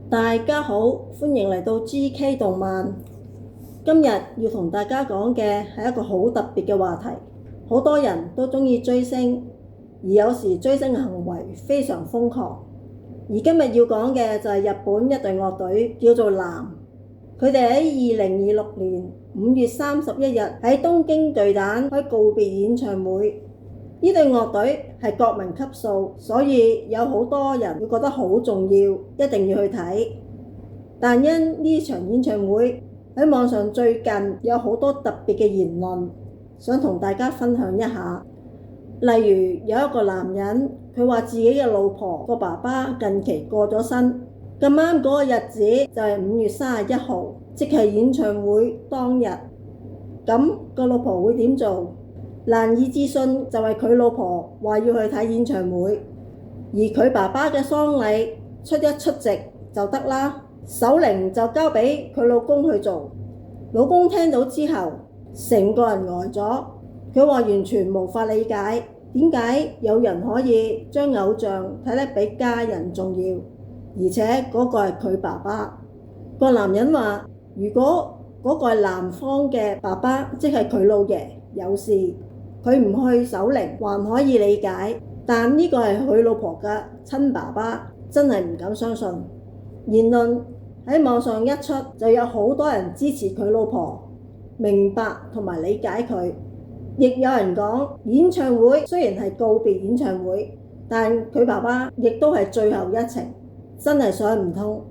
大家好，歡迎嚟到 GK 動漫。今日要同大家講嘅係一個好特別嘅話題。好多人都鍾意追星，而有時追星嘅行為非常瘋狂。而今日要講嘅就係日本一隊樂隊，叫做嵐。佢哋喺2026年5月31日喺東京巨蛋開告別演唱會。呢隊樂隊係國民級數，所以有好多人會覺得好重要，一定要去睇。但因呢場演唱會喺網上最近有好多特別嘅言論，想同大家分享一下。例如有一個男人，佢話自己嘅老婆個爸爸近期過咗身，咁啱嗰個日子就係5月31號，即係演唱會當日。咁個老婆會點做？難以置信就係佢老婆話要去睇演唱會，而佢爸爸嘅喪禮出席就得啦，守靈就交俾佢老公去做。老公聽到之後成個人呆咗，佢話完全無法理解點解有人可以將偶像睇得比家人重要，而且嗰個係佢爸爸。個男人話如果嗰個係男方嘅爸爸，即係佢老爺有事，佢唔去守靈還可以理解，但呢個係佢老婆嘅親爸爸，真係唔敢相信。言論喺網上一出，就有好多人支持佢老婆，明白同埋理解佢。亦有人講演唱會雖然係告別演唱會，但佢爸爸亦都係最後一程，真係想唔通。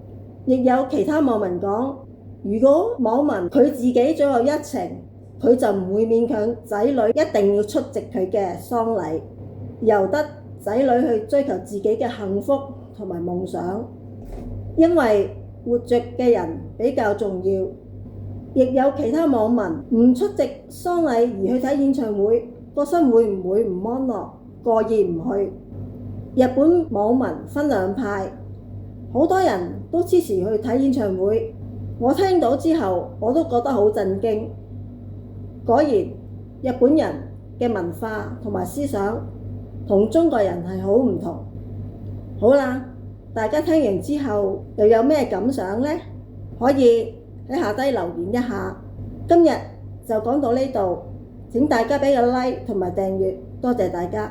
亦有其他網民講，如果網民佢自己最後一程，佢就唔會勉強仔女一定要出席佢嘅喪禮，由得仔女去追求自己嘅幸福同埋夢想，因為活着嘅人比較重要。亦有其他網民唔出席喪禮而去睇演唱會，個心會唔會唔安樂，過意唔去？日本網民分兩派，好多人都支持去睇演唱會。我聽到之後我都覺得好震驚。果然日本人嘅文化同埋思想同中國人係好唔同。好啦，大家聽完之後又有咩感想呢？可以喺下低留言一下。今日就講到呢度，請大家俾個 like 同埋訂閱，多謝大家。